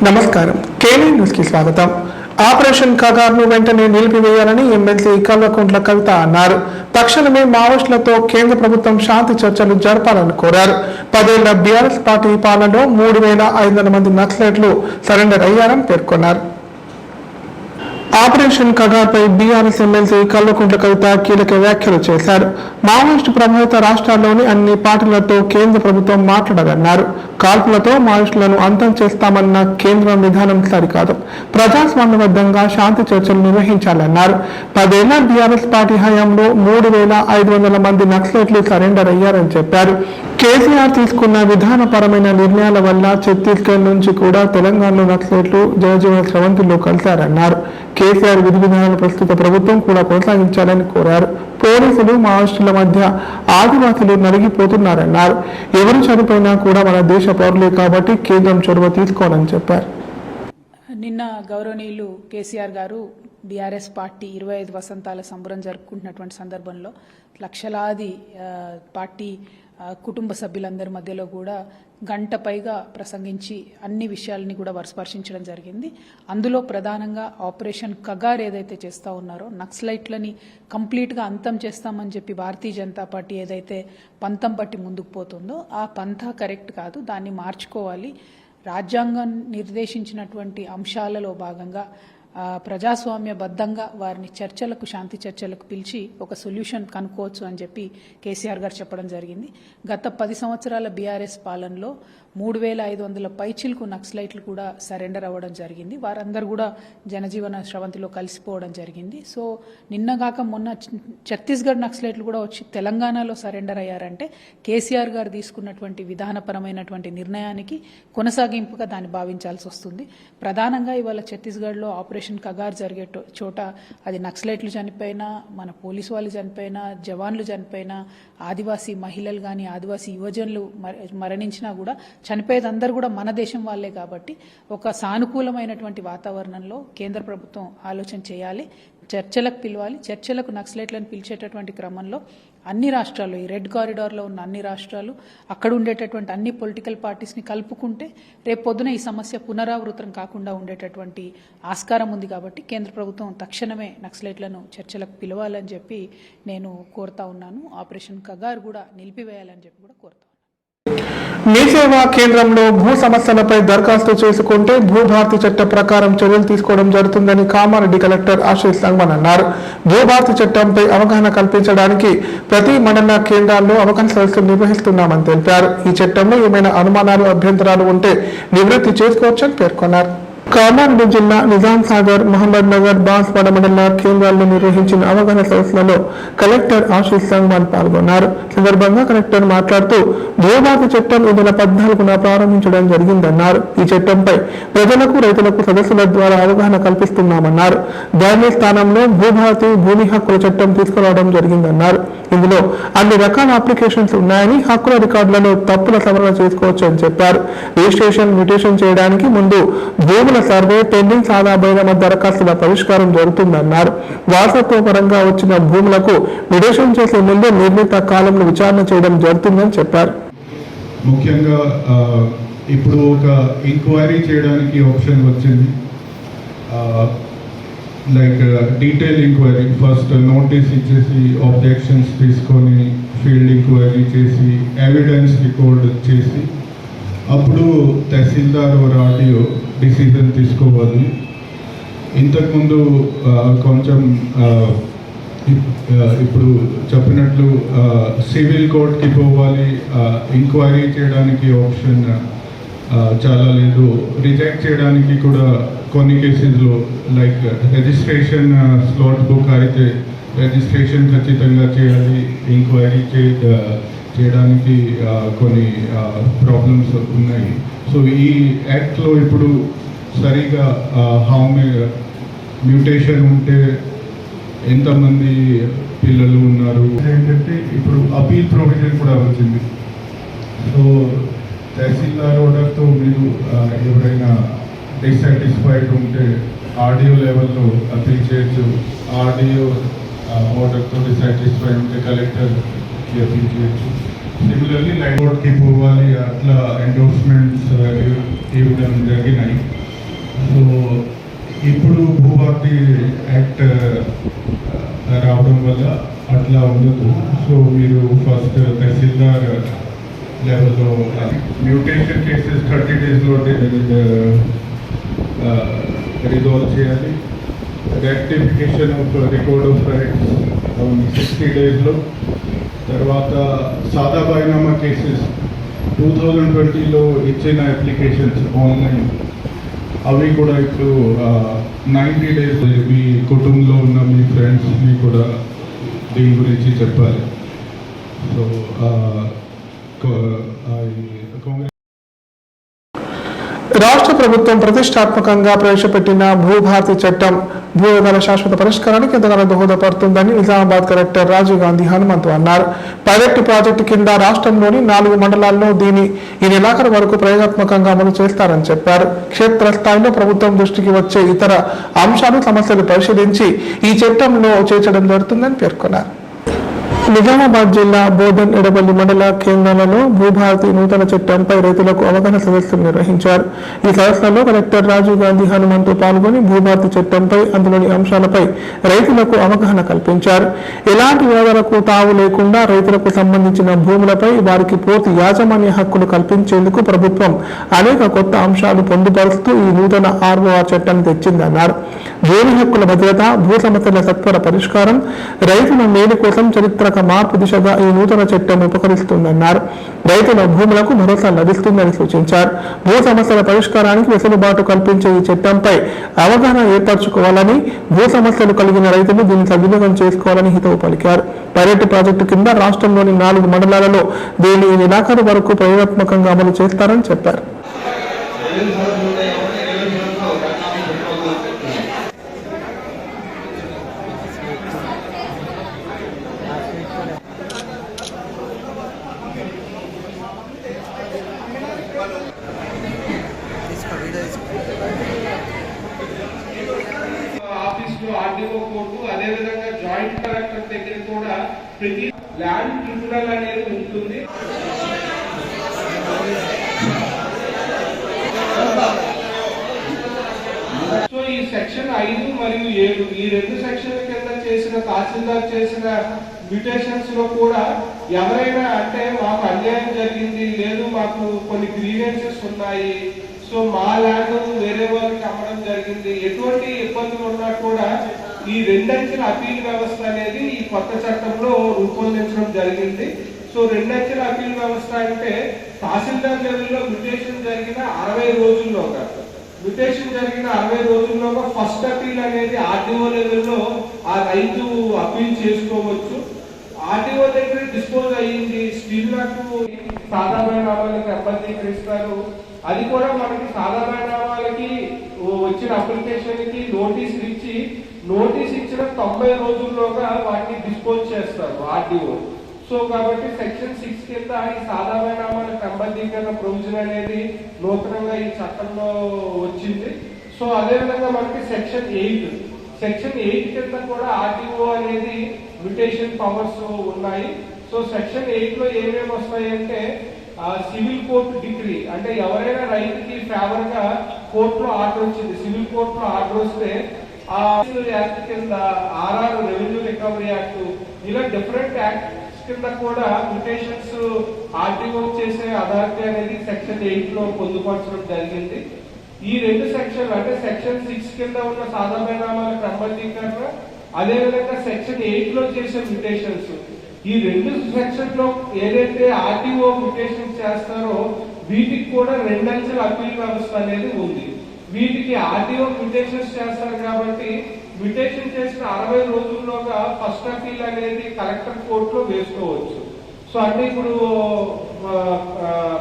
నమస్కారం. కేనీ న్యూస్ కి స్వాగతం. ఆపరేషన్ కగార్ను వెంటనే నిలిపివేయాలని ఎమ్మెల్సీ కల్వకుంట్ల కవిత అన్నారు. తక్షణమే మావోయిస్టులతో కేంద్ర ప్రభుత్వం శాంతి చర్చలు జరపాలని కోరారు. 10 ఏళ్ల బీఆర్ఎస్ పార్టీ పాలనలో 3,500 మంది నక్సలైట్లు సరెండర్ అయ్యారని పేర్కొన్నారు. Operation కగార్పై BRS MLC Kalvakuntla Kavitha కీలక వ్యాఖ్యలు చేశారు. మావోయిస్టు ప్రభావిత రాష్ట్రాల్లోని అన్ని పార్టీలతో కేంద్ర ప్రభుత్వం మాట్లాడాలన్నారు. కాల్పులతో మావోయిస్టులను అంతం చేస్తామన్న కేంద్రం విధానం సరికాదు, ప్రజాస్వామ్యబద్ధంగా శాంతి చర్చలు నిర్వహించాలన్నారు. 10 ఏళ్ల బీఆర్ఎస్ పార్టీ హయాంలో 3,500 మంది నక్సలైట్లు సరెండర్ అయ్యారని చెప్పారు. కేసీఆర్ తీసుకున్న విధానపరమైన నిర్ణయాల వల్ల ఛత్తీస్గఢ్ నుంచి కూడా తెలంగాణలో నక్సలైట్లు జనజీవన స్రవంతిలో కలిశారన్నారు. కేసీఆర్ విధి విధానాలు ప్రస్తుత ప్రభుత్వం కూడా కొనసాగించాలని కోరారు. పోలీసులు మావోయిస్టుల మధ్య ఆదివాసులు నలిగిపోతున్నారన్నారు. ఎవరు చనిపోయినా కూడా మన దేశ పౌరులే కాబట్టి కేంద్రం చొరవ తీసుకోవాలని చెప్పారు. నిన్న గౌరవనీయులు కేసీఆర్ గారు బీఆర్ఎస్ పార్టీ 25 వసంతాల సంబరం జరుపుకుంటున్నటువంటి సందర్భంలో లక్షలాది పార్టీ కుటుంబ సభ్యులందరి మధ్యలో కూడా గంట పైగా ప్రసంగించి అన్ని విషయాలని కూడా స్పర్శించడం జరిగింది. అందులో ప్రధానంగా ఆపరేషన్ కగార్ ఏదైతే చేస్తూ ఉన్నారో, నక్సలైట్లని కంప్లీట్గా అంతం చేస్తామని చెప్పి భారతీయ జనతా పార్టీ ఏదైతే పంతం పట్టి ముందుకు పోతుందో ఆ పంథా కరెక్ట్ కాదు, దాన్ని మార్చుకోవాలి. రాజ్యాంగం నిర్దేశించినటువంటి అంశాలలో భాగంగా ప్రజాస్వామ్యబద్ధంగా వారిని చర్చలకు, శాంతి చర్చలకు పిలిచి ఒక సొల్యూషన్ కనుక్కోవచ్చు అని చెప్పి కేసీఆర్ గారు చెప్పడం జరిగింది. గత 10 సంవత్సరాల బీఆర్ఎస్ పాలనలో 3,500 పైచిలకు నక్సలైట్లు కూడా సరెండర్ అవ్వడం జరిగింది. వారందరూ కూడా జనజీవన స్రవంతిలో కలిసిపోవడం జరిగింది. సో నిన్నగాక మొన్న ఛత్తీస్గఢ్ నక్సలైట్లు కూడా వచ్చి తెలంగాణలో సరెండర్ అయ్యారంటే కేసీఆర్ గారు తీసుకున్నటువంటి విధానపరమైనటువంటి నిర్ణయానికి కొనసాగింపుగా దాన్ని భావించాల్సి వస్తుంది. ప్రధానంగా ఇవాళ ఛత్తీస్గఢ్లో ఆపరేషన్ కగార్ జరిగే చోట అది నక్సలైట్లు చనిపోయినా, మన పోలీసు వాళ్ళు చనిపోయినా, జవాన్లు చనిపోయినా, ఆదివాసీ మహిళలు కానీ ఆదివాసీ యువజనులు మరణించినా కూడా చనిపోయేది అందరూ కూడా మన దేశం వాళ్ళే. కాబట్టి ఒక సానుకూలమైనటువంటి వాతావరణంలో కేంద్ర ప్రభుత్వం ఆలోచన చేయాలి, చర్చలకు పిలవాలి. చర్చలకు నక్సలైట్లను పిలిచేటటువంటి క్రమంలో అన్ని రాష్ట్రాలు, ఈ రెడ్ కారిడార్లో ఉన్న అన్ని రాష్ట్రాలు, అక్కడ ఉండేటటువంటి అన్ని పొలిటికల్ పార్టీస్ని కలుపుకుంటే రేపు పొద్దున ఈ సమస్య పునరావృతం కాకుండా ఉండేటటువంటి ఆస్కారం ఉంది. కాబట్టి కేంద్ర ప్రభుత్వం తక్షణమే నక్సలైట్లను చర్చలకు పిలవాలని చెప్పి నేను కోరుతా ఉన్నాను. ఆపరేషన్ కగార్ కూడా నిలిపివేయాలని చెప్పి కూడా కోరుతా. మీ సేవా కేంద్రంలో భూ సమస్యలపై దరఖాస్తు చేసుకుంటే భూభారతి చట్ట ప్రకారం చర్యలు తీసుకోవడం జరుగుతుందని కామారెడ్డి కలెక్టర్ ఆశీష్ సంగ్మన్ అన్నారు. భూభారతి చట్టంపై అవగాహన కల్పించడానికి ప్రతి మండల కేంద్రాల్లో అవగాహన సదస్సులు నిర్వహిస్తున్నామని తెలిపారు. ఈ చట్టంలో ఏమైనా అనుమానాలు, అభ్యంతరాలు ఉంటే నివృత్తి చేసుకోవచ్చని పేర్కొన్నారు. కామారెడ్డి జిల్లా నిజాం సాగర్, మహమ్మద్ నగర్, బాన్స్వాడ మండల కేంద్రాల్లో నిర్వహించిన అవగాహన సదస్సులలో కలెక్టర్ ఆశీష్ సంగ్మన్ పాల్గొన్నారు. సందర్భంగా కలెక్టర్ మాట్లాడుతూ భూభారతి చట్టం ఈ నెల 14న ప్రారంభించడం జరిగిందన్నారు. ఈ చట్టంపై ప్రజలకు, రైతులకు సదస్సుల ద్వారా అవగాహన కల్పిస్తున్నామన్నారు. దాని స్థానంలో భూభారతి, భూమి హక్కుల చట్టం తీసుకురావడం జరిగిందన్నారు. ఇందులో అన్ని రకాల అప్లికేషన్స్ ఉన్నాయని, హక్కుల రికార్డులలో తప్పుల సవరణ చేసుకోవచ్చని చెప్పారు. రిజిస్ట్రేషన్, మ్యూటేషన్ చేయడానికి ముందు భూముల సర్వే, పెండింగ్ సాదా బైనామా దరఖాస్తుల పరిష్కారం జరుగుతుందన్నారు. వారసత్వపరంగా వచ్చిన భూములకు మ్యూటేషన్ చేసే ముందు నిర్ణీత కాలంలో విచారణ చేయడం జరుగుతుందని చెప్పారు. ముఖ్యంగా ఇప్పుడు ఒక ఎంక్వైరీ చేయడానికి ఆప్షన్ వచ్చింది. Like detail enquiry, first notice ఇచ్చేసి ఆబ్జెక్షన్స్ తీసుకొని ఫీల్డ్ ఎంక్వైరీ చేసి ఎవిడెన్స్ రికార్డ్ చేసి అప్పుడు తహసీల్దార్ ఆర్డీఓ డిసిజన్ తీసుకోవాలి. ఇంతకుముందు కొంచెం ఇప్పుడు చెప్పినట్లు సివిల్ కోర్ట్కి పోవాలి, ఎంక్వైరీ చేయడానికి ఆప్షన్ చాలా లేదు. రిజెక్ట్ చేయడానికి కూడా కొన్ని కేసెస్లో లైక్ రిజిస్ట్రేషన్ స్లాట్ బుక్ అయితే రిజిస్ట్రేషన్ ఖచ్చితంగా చేయాలి, ఎంక్వైరీ చేయడానికి కొన్ని ప్రాబ్లమ్స్ ఉన్నాయి. సో ఈ యాక్ట్లో ఇప్పుడు సరిగా మ్యూటేషన్ ఉంటే ఎంతమంది పిల్లలు ఉన్నారు ఏంటంటే ఇప్పుడు అపీల్ ప్రొవిజన్ కూడా వచ్చింది. సో తహసీల్దార్ ఆర్డర్తో మీరు ఎవరైనా డిస్సాటిస్ఫైడ్ ఉంటే ఆర్డీఓ లెవెల్లో అపీల్ చేయొచ్చు. ఆర్డీఓ ఆర్డర్తో డిస్సాటిస్ఫైడ్ ఉంటే కలెక్టర్కి అపీల్ చేయొచ్చు. సిమిలర్లీ లైన్ కోర్ట్కి పోవాలి, అట్లా ఎండోర్స్మెంట్స్ ఇవ్వడం జరిగినాయి. ఇప్పుడు భూభారతి యాక్ట్ రావడం వల్ల అట్లా ఉండదు. సో మీరు ఫస్ట్ తహసీల్దార్ లెవెల్లో మ్యూటేషన్ కేసెస్ 30 డేస్లో రిజాల్వ్ చేయాలి. Rectification of record of rights 60 డేస్లో. తర్వాత సాదా బైనామా కేసెస్ 2020లో ఇచ్చిన అప్లికేషన్స్ ఆన్లైన్ అవి కూడా ఇప్పుడు 90 డేస్ మీ కుటుంబంలో ఉన్న మీ ఫ్రెండ్స్ని కూడా దీని గురించి చెప్పాలి. సో రాష్ట్ర ప్రభుత్వం ప్రతిష్టాత్మకంగా ప్రవేశపెట్టిన భూభారతి చట్టం భూ వివాదాల శాశ్వత పరిష్కారానికి ఎంతగానో దోహదపడుతుందని నిజామాబాద్ కలెక్టర్ రాజీవ్ గాంధీ హనుమంతు అన్నారు. పైలట్ ప్రాజెక్టు కింద రాష్ట్రంలోని 4 మండలాల్లో దీని ఈ నెలాఖరు వరకు ప్రయోగాత్మకంగా అమలు చేస్తారని చెప్పారు. క్షేత్రస్థాయిలో ప్రభుత్వం దృష్టికి వచ్చే ఇతర అంశాలు సమస్యలు పరిశీలించి ఈ చట్టంలో చేర్చడం జరుగుతుందని పేర్కొన్నారు. నిజామాబాద్ జిల్లా బోధన్ ఎడపల్లి మండల కేంద్రాలలో భూభారతి నూతన చట్టంపై రైతులకు అవగాహన సదస్సులు నిర్వహించారు. ఈ సదస్సులో కలెక్టర్ రాజీవ్ గాంధీ హనుమంతు పాల్గొని భూభారతి చట్టంపై అందులోని అంశాలపై రైతులకు అవగాహన కల్పించారు. ఎలాంటి వివాదాలకు తావు లేకుండా రైతులకు సంబంధించిన భూములపై వారికి పూర్తి యాజమాన్య హక్కులు కల్పించేందుకు ప్రభుత్వం అనేక కొత్త అంశాలు పొందుపరుస్తూ ఈ నూతన ఆర్ఓఆర్ చట్టాన్ని తెచ్చిందన్నారు. భూమి హక్కుల భద్రత, భూ సమస్యల సత్వర పరిష్కారం, రైతుల మేలు కోసం చరిత్రక మార్పు దిశగా ఈ నూతన చట్టం ఉపకరిస్తుందన్నారు. రైతుల భూములకు భరోసా లభిస్తుందని సూచించారు. భూ సమస్యల పరిష్కారానికి వెసులుబాటు కల్పించే ఈ చట్టంపై అవగాహన ఏర్పరచుకోవాలని, భూ సమస్యలు కలిగిన రైతులు దీన్ని సద్వినియోగం చేసుకోవాలని హితవు పలికారు. పైలట్ ప్రాజెక్టు కింద రాష్ట్రంలోని 4 మండలాలలో దీన్ని ఈ నెలాఖరు వరకు ప్రయోగాత్మకంగా అమలు చేస్తారని చెప్పారు. ఆఫీసులో ఆర్డీఓ కోర్టు అదేవిధంగా జాయింట్ కలెక్టర్ దగ్గర కూడా ప్రతి ల్యాండ్ ట్రిబ్యునల్ అనేది ఉంటుంది. సో ఈ సెక్షన్ 5 మరియు 7 ఈ 2 సెక్షన్ల కింద చేసిన తహసీల్దార్ చేసిన మ్యూటేషన్స్ లో కూడా ఎవరైనా అంటే మాకు అన్యాయం జరిగింది, లేదు మాకు కొన్ని గ్రీవెన్సెస్ ఉన్నాయి, సో మా ల్యాండ్ వేరే వాళ్ళకి అమ్మడం జరిగింది, ఎటువంటి ఇబ్బందులు ఉన్నా కూడా ఈ 2 అంచెల అపీల్ వ్యవస్థ అనేది ఈ కొత్త చట్టంలో రూపొందించడం జరిగింది. సో 2 అంచెల అపీల్ వ్యవస్థ అంటే తహసీల్దార్ లెవెల్లో మ్యూటేషన్ జరిగిన 60 రోజుల్లోగా ఫస్ట్ అపీల్ అనేది ఆర్టీఓ లెవెల్లో ఆ రైతు అపీల్ చేసుకోవచ్చు. ఆర్టీఓ దగ్గర డిస్పోజ్ అయ్యింది, స్టిల్ నాకు సాధారణ నామాలకు అభ్యర్థీకరిస్తారు. అది కూడా మనకి సాధారణ నామాలకి వచ్చిన అప్లికేషన్ కి నోటీస్ ఇచ్చిన 90 రోజుల్లోగా వాటిని డిస్పోజ్ చేస్తారు ఆర్టీఓ. సో కాబట్టి సెక్షన్ 6 కింద ఈ సాధారణ నామాల క్రమబద్ధీకరణ ప్రొవిజన్ అనేది నూతనంగా ఈ చట్టంలో వచ్చింది. సో అదేవిధంగా మనకి సెక్షన్ 8 కింద కూడా ఆర్టీఓ అనేది మ్యూటేషన్ పవర్స్ ఉన్నాయి. సో సెక్షన్ 8 లో ఏమేమి వస్తాయంటే సివిల్ కోర్టు డిగ్రీ, అంటే ఎవరైనా రైతుకి ఫేవర్ గా కోర్టులో ఆర్డర్ వచ్చింది, సివిల్ కోర్టులో ఆర్డర్ వస్తే ఆ యాక్ట్ కింద ఆర్ఆర్ రెవెన్యూ రికవరీ యాక్ట్ ఇలా డిఫరెంట్ యాక్ట్ కింద కూడా మ్యూటేషన్స్ ఆర్టీఓ చేసే అథారిటీ అనేది సెక్షన్ 8 లో పొందుపరచడం జరిగింది. ఈ 2 సెక్షన్లు అంటే సెక్షన్ 6 కింద ఉన్న సాధారణ నామాల క్రమబద్ధీకరణ, అదేవిధంగా సెక్షన్ 8 లో చేసే మ్యూటేషన్స్, ఈ 2 సెక్షన్ లో ఏదైతే ఆర్టీఓ మ్యూటేషన్ చేస్తారో వీటికి కూడా 2 అంచెల అపీల్ వ్యవస్థ అనేది ఉంది. వీటికి ఆర్టీఓ మ్యూటేషన్స్ చేస్తారు కాబట్టి మ్యూటేషన్ చేసిన 60 రోజుల్లోగా ఫస్ట్ అపీల్ అనేది కలెక్టర్ కోర్టులో వేసుకోవచ్చు. సో అంటే ఇప్పుడు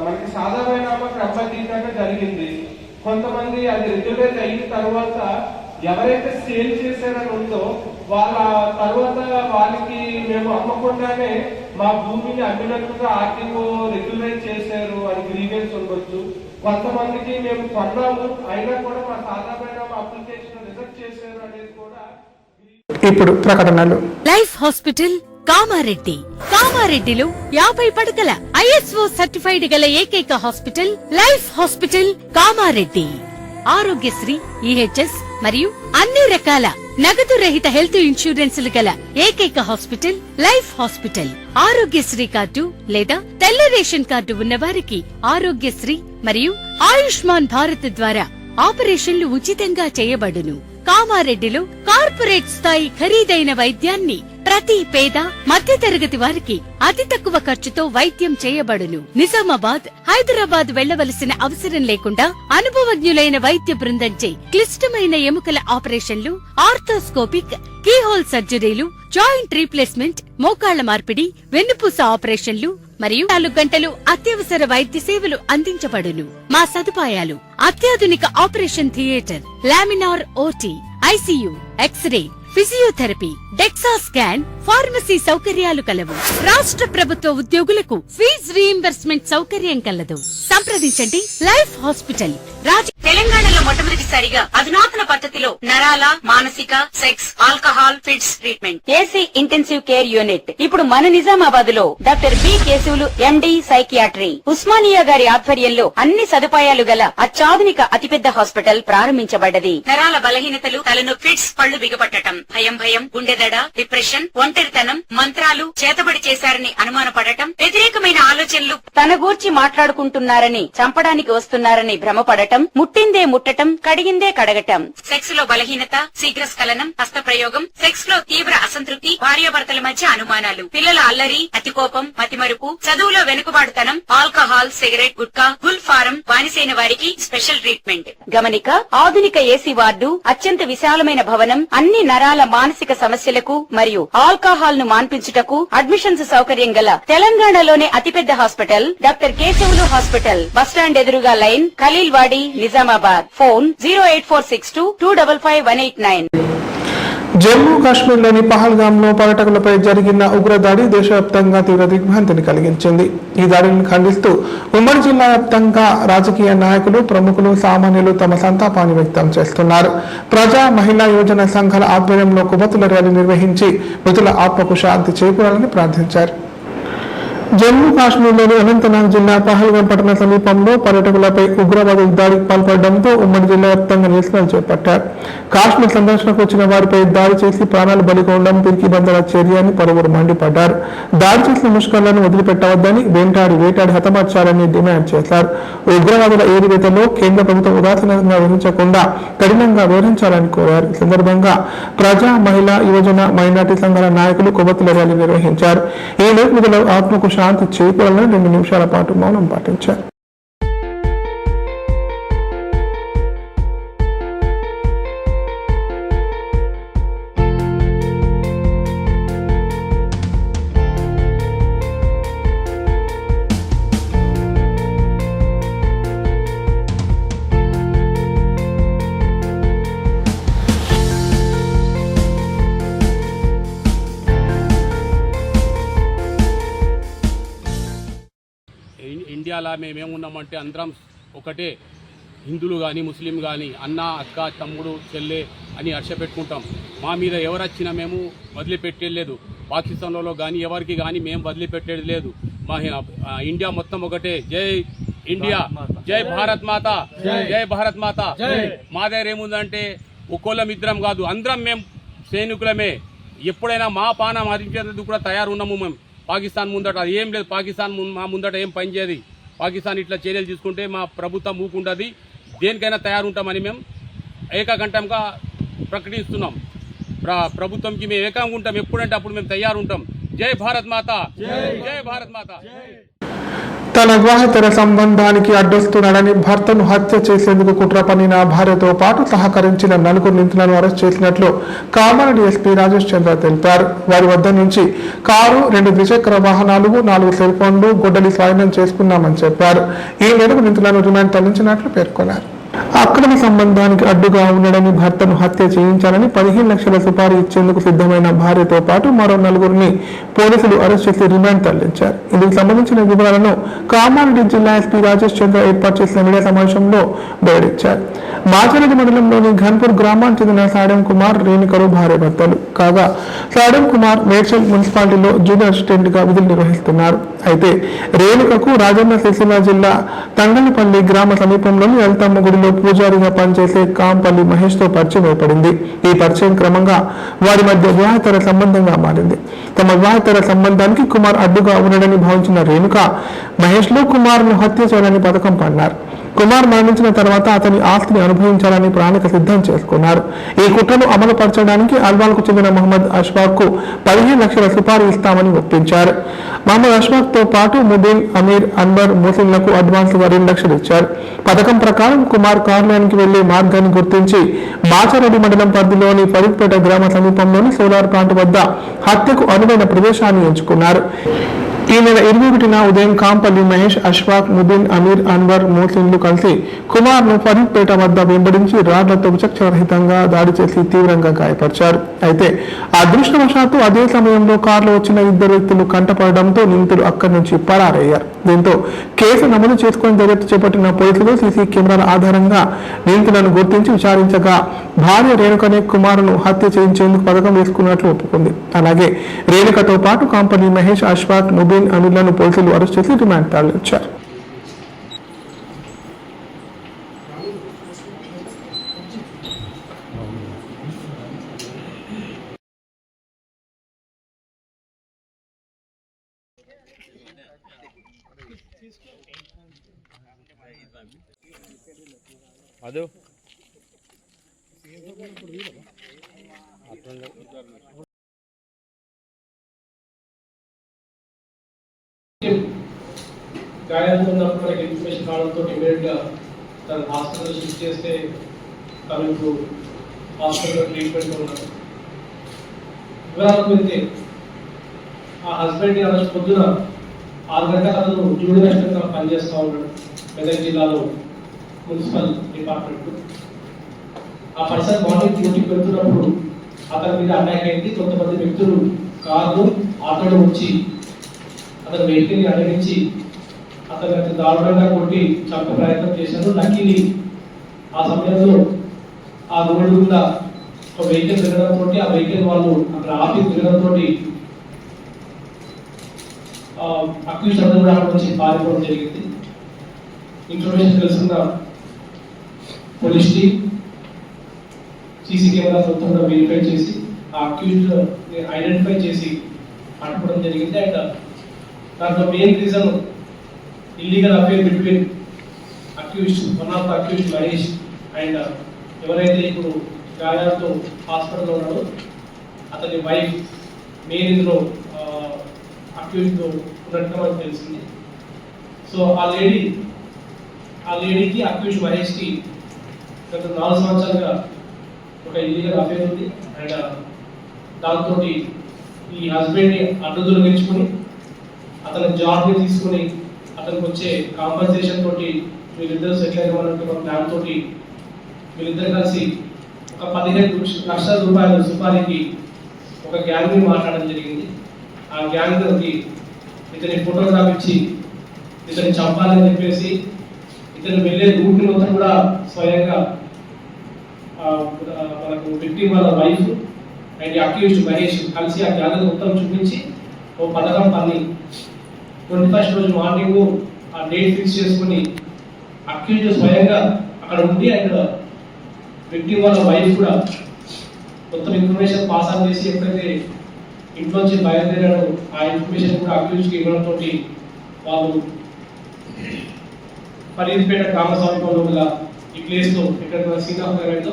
మనకి సాధారణ క్రమబద్ధీకరణ జరిగింది, కొంతమంది అది రెగ్యులైజ్ అయిన తర్వాత ఎవరైతే సేల్ చేశారని ఉందో వాళ్ళ తర్వాత వాళ్ళకి మేము అమ్మకుండానే మా భూమిని అమ్మినట్లుగా ఆర్టీఓ రెగ్యులైజ్ చేశారు అని గ్రీవెన్స్ ఉండొచ్చు. కొంతమందికి మేము కొన్నాము అయినా కూడా మా సాధారణ అప్లికేషన్ రిజెక్ట్ చేశారు అనేది కూడా. ఇప్పుడు ప్రకటనలు. లైఫ్ హాస్పిటల్ కామారెడ్డిలో 50 పడకల ISO సర్టిఫైడ్ గల ఏకైక hospital life hospital Kamareddy. Aarogyasri, EHS మరియు అన్ని రకాల నగదు రహిత హెల్త్ ఇన్సూరెన్సులు గల ఏకైక hospital life hospital. Aarogyasri card లేదా తెల్ల రేషన్ కార్డు ఉన్నవారికి ఆరోగ్యశ్రీ మరియు ఆయుష్మాన్ భారత్ ద్వారా ఆపరేషన్లు ఉచితంగా చేయబడును. కామారెడ్డిలో కార్పొరేట్ స్థాయి ఖరీదైన వైద్యాన్ని ప్రతి పేద మధ్యతరగతి వారికి అతి తక్కువ ఖర్చుతో వైద్యం చేయబడును. నిజామాబాద్, హైదరాబాద్ వెళ్లవలసిన అవసరం లేకుండా అనుభవజ్ఞులైన వైద్య బృందంచే క్లిష్టమైన ఎముకల ఆపరేషన్లు, ఆర్థోస్కోపిక్, కీహోల్ సర్జరీలు, జాయింట్ రీప్లేస్మెంట్, మోకాళ్ల మార్పిడి, వెన్నుపూస ఆపరేషన్లు మరియు 4 గంటలు అత్యవసర వైద్య సేవలు అందించబడును. మా సదుపాయాలు: అత్యాధునిక operation theatre, laminar OT, ICU, X ray, physiotherapy, dexa scan, pharmacy సౌకర్యాలు కలవు. రాష్ట్ర ప్రభుత్వ ఉద్యోగులకు ఫీజు రీయింబర్స్మెంట్ సౌకర్యం కలదు. సంప్రదించండి లైఫ్ హాస్పిటల్. తెలంగాణలో మొట్టమొదటిసారిగా అధునాతన పద్ధతిలో నరాల, మానసిక, sex, alcohol, fits treatment, AC intensive care unit ఇప్పుడు మన నిజామాబాద్ లో doctor B Keshavulu MD psychiatry, Osmania గారి ఆధ్వర్యంలో అన్ని సదుపాయాలు గల అత్యాధునిక అతిపెద్ద హాస్పిటల్ ప్రారంభించబడ్డది. నరాల బలహీనతలు, తలనొప్పి, ఫిట్స్, పళ్లు బిగపట్టడం, భయం, గుండెదడ, డిప్రెషన్, ఒంటరితనం, మంత్రాలు చేతబడి చేశారని అనుమానపడటం, వ్యతిరేకమైన ఆలోచనలు, తన గూర్చి మాట్లాడుకుంటున్నారని, చంపడానికి వస్తున్నారని భ్రమపడటం, ముట్టిందే ముట్టటం, కడిగిందే కడగటం, సెక్స్ లో బలహీనత, శీఘ్రస్ఖలనం, హస్తప్రయోగం, సెక్స్ లో తీవ్ర అసంతృప్తి, భార్యాభర్తల మధ్య అనుమానాలు, పిల్లల అల్లరి, అతికోపం, మతిమరుపు, చదువులో వెనుకబాటుతనం, alcohol, cigarette, gutka, Gul form బానిసైన వారికి స్పెషల్ ట్రీట్మెంట్. గమనిక: ఆధునిక ఏసీ వార్డు, అత్యంత విశాలమైన భవనం, అన్ని నరాల మానసిక సమస్యలకు మరియు ఆల్కహాల్ ను మాన్పించుటకు అడ్మిషన్స్ సౌకర్యం గల తెలంగాణలోనే అతిపెద్ద hospital doctor Keshavulu hospital. Bus stand ఎదురుగా లైన్, ఖలీల్వాడి, నిజామాబాద్. ఫోన్ 08462255189. జమ్మూ కాశ్మీర్లోని పహల్గామ్లో పర్యాటకులపై జరిగిన ఉగ్రదాడి దేశవ్యాప్తంగా తీవ్ర దిగ్భ్రాంతిని కలిగించింది. ఈ దాడిని ఖండిస్తూ ఉమ్మడి జిల్లా వ్యాప్తంగా రాజకీయ నాయకులు, ప్రముఖులు, సామాన్యులు తమ సంతాపాన్ని వ్యక్తం చేస్తున్నారు. ప్రజా మహిళా యోజన సంఘాల ఆధ్వర్యంలో కొవ్వొత్తుల ర్యాలీ నిర్వహించి మృతుల ఆత్మకు శాంతి చేకూరాలని ప్రార్థించారు. జమ్మూ కాశ్మీర్లోని అనంతనాగ్ జిల్లా పహల్గాం పట్టణ సమీపంలో పర్యాటకులపై ఉగ్రవాదులు దాడికి పాల్పడడంతో ఉమ్మడి జిల్లా వ్యాప్తంగా నిరసనలు చేపట్టారు. కాశ్మీర్ సందర్శనకు వచ్చిన వారిపై దాడి చేసి ప్రాణాలు బలికోవడం పిరికి బందల చర్య అని పలువురు మండిపడ్డారు. దాడి చేసిన ముష్కర్లను వదిలిపెట్టవద్దని, వేటాడి హతమార్చాలని డిమాండ్ చేశారు. ఉగ్రవాదుల ఏరివేతలో కేంద్ర ప్రభుత్వం ఉదాసీనంగా వహించకుండా కఠినంగా వ్యవహరించాలని కోరారు. ఈ సందర్భంగా ప్రజా మహిళా యువజన మైనార్టీ సంఘాల నాయకులు కొవ్వొత్తుల ర్యాలీ నిర్వహించారు. ఈ మృతుల ఆత్మకు శాంతి చేకూరాలని 2 నిమిషాల పాటు మౌనం పాటించారు. ఇండియాలో మేమేమున్నామంటే అందరం ఒకటే, హిందువులు కానీ ముస్లిం కానీ అన్న, అక్క, తమ్ముడు, చెల్లె అని హర్షపెట్టుకుంటాం. మా మీద ఎవరు వచ్చినా మేము వదిలిపెట్టేది. పాకిస్తాన్లో కానీ ఎవరికి కానీ మేము వదిలిపెట్టేది లేదు. మా ఇండియా మొత్తం ఒకటే. జై ఇండియా, జై భారత్ మాత, జై భారత్ మాత. మా దగ్గర ఏముందంటే ఒక్కోళ్ళం ఇద్దరం కాదు, అందరం మేము సైనికులమే. ఎప్పుడైనా మా పానం హరించేందుకు కూడా తయారు ఉన్నాము మేము. పాకిస్తాన్ ముందట అది ఏం లేదు, పాకిస్తాన్ మా ముందట ఏం పని చేయదు. పాకిస్తాన్ ఇట్లా చర్యలు తీసుకుంటే మా ప్రభుత్వం ఊకుంటుంది, దేనికైనా తయారుంటామని మేము ఏకకంఠంగా ప్రకటిస్తున్నాం. ప్రభుత్వంకి మేము ఏకంగా ఉంటాం, ఎప్పుడంటే అప్పుడు మేము తయారుంటాం. జై భారత్ మాత, జై భారత్ మాత. తన వివాహేతర సంబంధానికి అడ్డొస్తున్నాడని భర్తను హత్య చేసేందుకు కుట్ర పన్నిన భార్యతో పాటు సహకరించిన 4 నిందితులను అరెస్ట్ చేసినట్లు కామారెడ్డి ఎస్పీ రాజేష్ చంద్ర తెలిపారు. వారి వద్ద నుంచి కారు, 2 ద్విచక్ర వాహనాలు, 4 సెల్ ఫోన్లు, గొడ్డలి స్వాధీనం చేసుకున్నామని చెప్పారు. ఈ మేరకు నిందితులను రిమాండ్ తరలించినట్లు పేర్కొన్నారు. అక్రమ సంబంధానికి అడ్డుగా ఉండడని భర్తను హత్య చేయించాలని 15 లక్షల సుపారీ ఇచ్చేందుకు సిద్ధమైన భార్యతో పాటు మరో 4గురిని పోలీసులు అరెస్ట్ చేసి రిమాండ్ తరలించారు. ఇందుకు సంబంధించిన వివరాలను కామారెడ్డి జిల్లా ఎస్పీ రాజేష్ చంద్ర ఏర్పాటు చేసిన మీడియా సమావేశంలో వెల్లడించారు. బాచరగి మండలంలోని ఘన్పూర్ గ్రామానికి చెందిన సాడెం కుమార్ రేణుకలు భార్య భర్తలు కాగా సాడెం కుమార్ మేడ్చల్ మున్సిపాలిటీలో జూనియర్ అసిస్టెంట్ గా విధులు నిర్వహిస్తున్నారు. అయితే రేణుకకు రాజన్న సిరిసిల్ల జిల్లా తంగళపల్లి గ్రామ సమీపంలోని లలితమ్మ గుడిలో పూజారిగా పనిచేసే కాంపల్లి మహేష్ తో పరిచయం ఏర్పడింది. ఈ పరిచయం క్రమంగా వారి మధ్య వివాహేతర సంబంధంగా మారింది. తమ వివాహేతర సంబంధానికి కుమార్ అడ్డుగా ఉన్నాడని భావించిన రేణుక మహేష్ లో కుమార్ ను హత్య చేయాలని పథకం పన్నారు. కుమార్ మరణించిన తర్వాత అతని ఆస్తిని అనుభవించాలని ప్రణాళిక సిద్ధం చేసుకున్నారు. ఈ కుట్రను అమలు పరచడానికి అల్వాల్కు చెందిన మహమ్మద్ అష్ఫాక్ కు 15 లక్షల సుపారీ ఇస్తామని ఒప్పించారు. మహమ్మద్ అష్ఫాక్ తో పాటు ముబీన్, అమీర్, అన్వర్, ముస్లింలకు అడ్వాన్స్ గా 2 లక్షలు ఇచ్చారు. పథకం ప్రకారం కుమార్ కార్యాలయానికి వెళ్లే మార్గాన్ని గుర్తించి బాచారెడ్డి మండలం పరిధిలోని ఫరీద్పేట గ్రామ సమీపంలోని సోలార్ ప్లాంట్ వద్ద హత్యకు అనువైన ప్రదేశాన్ని ఎంచుకున్నారు. ఈ నెల 21న ఉదయం కాంపల్లి మహేష్, అష్ఫాక్, ముబీన్, అమీర్, అన్వర్, మోసిన్లు కలిసి కుమార్ ను ఫరీద్పేట వద్ద వెంబడించి రాడ్లతో విచక్షణరహితంగా దాడి చేసి తీవ్రంగా గాయపరిచారు. అయితే అదృష్టవశాత్తు అదే సమయంలో కారులో వచ్చిన 2 వ్యక్తులు కంటపడడంతో నిందితులు అక్కడి నుంచి పరారయ్యారు. దీంతో కేసు నమోదు చేసుకుని దర్యాప్తు చేపట్టిన పోలీసులు సీసీ కెమెరాల ఆధారంగా నిందితులను గుర్తించి విచారించగా భార్య రేణుకనే కుమారును హత్య చేయించేందుకు పథకం వేసుకున్నట్లు ఒప్పుకుంది. అలాగే రేణుకతో పాటు కాంపల్లి మహేష్, అష్ఫాక్, ముబీన్, అనిల్లను పోలీసులు అరెస్ట్ చేసి రిమాండ్ తరలించారు. అదో గాయాలతో ఉన్నప్పుడు మనకి ఇన్ఫర్మేషన్ కావడంతో ఇమీడియట్గా తను హాస్పిటల్ షిఫ్ట్ చేస్తే తను ఇప్పుడు హాస్పిటల్లో ట్రీట్మెంట్ ఉన్నారు. వివరాలకు వెళ్తే ఆ హస్బెండ్ ఆ రోజు పొద్దున 6 గంటలకు అతను జూనియర్ అసిస్టెంట్గా పనిచేస్తూ ఉన్నాడు మెదక్ జిల్లాలో మున్సిపల్ డిపార్ట్మెంట్. ఆ పర్సన్ మార్నింగ్ డ్యూటీకి వెళ్తున్నప్పుడు అతని మీద అటాక్ అయింది. కొంతమంది వ్యక్తులు కార్లు, ఆటోలో వచ్చి అతని వెహికల్ని అడిగించి అతను దారుణంగా కొట్టి చంపే ప్రయత్నం చేశారు. లక్కీని ఆ సమయంలో ఆ రోడ్డు మీద ఒక వెహికల్ తిరగడంతో ఆ వెహికల్ వాళ్ళు అక్కడ ఆపి తిరగడంతో అక్యూజ్ అందరూ కూడా అక్కడ నుంచి పారిపోవడం జరిగింది. ఇన్ఫర్మేషన్ తెలుసుకున్న పోలీస్ టీమ్ సీసీ కెమెరా మొత్తం కూడా వెరిఫై చేసి ఆ అక్యూజ్ ఐడెంటిఫై చేసి పట్టుకోవడం జరిగింది. అండ్ దాంట్లో main reason illegal affair between accused, one of the accused Mahesh and ఎవరైతే ఇప్పుడు గాయాలతో హాస్పిటల్లో ఉన్నాడో అతని వైఫ్ మెయిన్ ఇందులో అక్యూజ్డ్ ఉన్నట్టుగా మనకు తెలిసింది. సో ఆ లేడీకి అక్యూజ్డ్ మహేష్కి గత 4 సంవత్సరాలుగా ఒక ఇల్లీగల్ అఫేర్ ఉంది. అండ్ దాంతో ఈ హస్బెండ్ని అడ్డు తొలగించుకొని అతని జాబ్ని తీసుకుని అతనికి వచ్చే కాంపన్సేషన్ తోటి వీళ్ళిద్దరూ సెటిల్ అయినటువంటి ప్లాన్ తోటి వీళ్ళిద్దరు కలిసి ఒక 15 లక్షల రూపాయల సుపారీకి ఒక గ్యాంగ్ని మాట్లాడడం జరిగింది. ఆ గ్యాంగ్కి ఇతని ఫోటోగ్రాఫ్ ఇచ్చి ఇతన్ని చంపాలని చెప్పేసి ఇతను వెళ్ళే రూట్ని మొత్తం కూడా స్వయంగా మనకు విక్టిమ్ వాళ్ళ వైఫ్ అండ్ అక్యూజ్డ్ మహేష్ కలిసి ఆ గ్యాంగ్ మొత్తం చూపించి ఓ పథకం పని 21st రోజు మార్నింగ్ ఆ డేట్ ఫిక్స్ చేసుకుని అక్యూజ్డ్ స్వయంగా అక్కడ ఉండి అండ్ విక్టిమ్ వాళ్ళ వైఫ్ కూడా మొత్తం ఇన్ఫర్మేషన్ పాస్ ఆన్ చేసి ఎప్పుడైతే ఇంట్లోంచి బయలుదేరాడో ఆ ఇన్ఫర్మేషన్ కూడా అక్యూజ్కి ఇవ్వడంతో వాళ్ళు ఫరీద్పేట గ్రామ సమీపంలో గల ఈ ప్లేస్లో ఎక్కడ సీన్ ఆఫ్ రైట్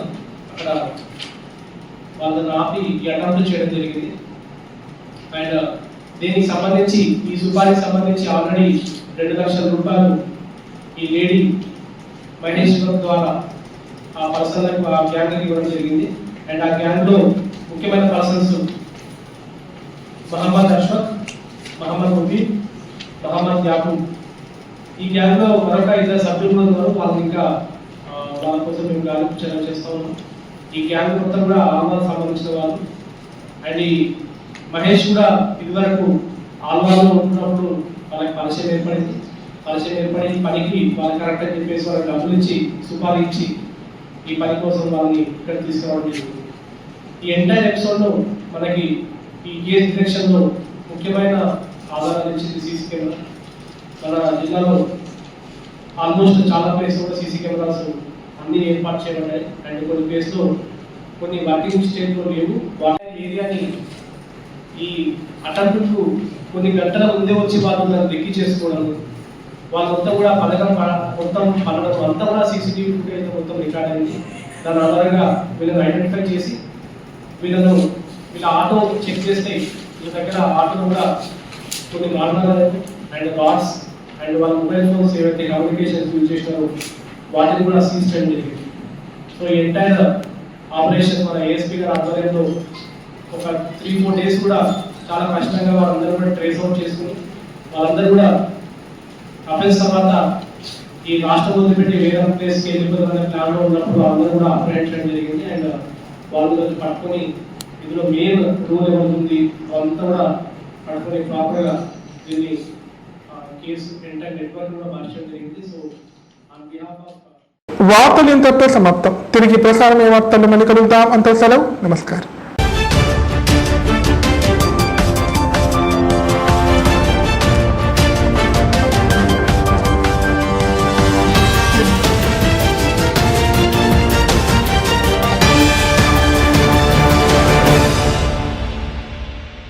అక్కడ వాళ్ళని ఆపి ఈ అటెంప్ట్ చేయడం జరిగింది. అండ్ దీనికి సంబంధించి ఈ సుపారీకి సంబంధించి ఆల్రెడీ 2 లక్షల రూపాయలు ఈ లేడీ మహేష్ ద్వారా ఆ పర్సన్లకు ఆ గ్యాంగ్కి ఇవ్వడం జరిగింది. అండ్ ఆ గ్యాంగ్లో ముఖ్యమైన పర్సన్స్ మహమ్మద్ అష్ఫాక్, మహమ్మద్ ముబీన్, మహమ్మద్ యాకూబ్. ఈ గ్యాంగ్లో మరొక 2 సభ్యులు ఉన్నారు. వాళ్ళకి ఇంకా వాళ్ళ కోసం మేము గాలింపు చర్యలు చేస్తూ ఉన్నాం. ఈ గ్యాంగ్ మొత్తం కూడా ఆల్వాల్ సంబంధించిన వాళ్ళు. అండ్ ఈ మహేష్ కూడా ఇదివరకు ఆల్వాల్లో ఉంటున్నప్పుడు వాళ్ళకి పరిచయం ఏర్పడి పనికి వాళ్ళు కరెక్ట్ అని చెప్పేసి వాళ్ళకి డబ్బులు ఇచ్చి సుపారీ ఇచ్చి ఈ పని కోసం వాళ్ళని ఇక్కడ తీసుకురావడం జరిగింది. ఈ ఎంటైర్ ఎపిసోడ్లో మనకి ఈ కేసు డిటెక్షన్లో ముఖ్యమైన ఆధారాలు ఇచ్చింది సీసీ కెమెరా. మన జిల్లాలో ఆల్మోస్ట్ చాలా ప్లేస్ కూడా సీసీ కెమెరాస్ అన్ని ఏర్పాటు చేయబడ్డాయి. అండ్ కొన్ని ప్లేస్లో కొన్ని వర్కింగ్ స్టేట్లో లేవు. వాటి ఏరియాని ఈ అటెంప్ట్కు కొన్ని గంటల ముందే వచ్చి వాళ్ళు దాన్ని లెక్కి చేసుకోవడం, వాళ్ళు మొత్తం కూడా పథకం మొత్తం పడడం అంతా కూడా సీసీటీవీ ఫుటేజ్ మొత్తం రికార్డ్ అయింది. దాని ఆధారంగా వీళ్ళని ఐడెంటిఫై చేసి వీళ్ళ ఆటో చెక్ చేస్తే వీళ్ళ దగ్గర ఆటో కూడా కొన్ని మార్గాలు అండ్ కార్డ్స్ అండ్ వాళ్ళ మొబైల్ ఫోన్స్ ఏవైతే కమ్యూనికేషన్స్ యూజ్ చేసినారో వాటిని కూడా సీజ్ చేయడం జరిగింది. సో ఈ ఎంటైర్ ఆపరేషన్ మన ఏఎస్పీ గారి ఆధ్వర్యంలో ఒక 3-4 డేస్ కూడా చాలా కష్టంగా వాళ్ళందరూ కూడా ట్రేస్ అవుట్ చేసుకుని వాళ్ళందరూ కూడా అఫెన్స్ తర్వాత ఈ రాష్ట్రం వదిలిపెట్టి వేరే ప్లేస్కి వెళ్ళిపోతామనే ప్లాన్లో ఉన్నప్పుడు వాళ్ళందరూ కూడా ఆపరేట్ చేయడం జరిగింది. అండ్ వాళ్ళు పట్టుకొని ఇందులో మెయిన్ రూల్ ఏమవుతుంది వాళ్ళంతా కూడా పట్టుకొని ప్రాపర్గా దీన్ని కేసు ఎంటైర్ నెట్వర్క్ కూడా మార్చడం జరిగింది. సో ఆన్ బిహాఫ్ ఆఫ్ వార్తలు ఇంతటితో సమాప్తం. తిరిగి ప్రసారమే వార్తలు మళ్ళీ కలుద్దాం. అంత సెలవు. నమస్కారం.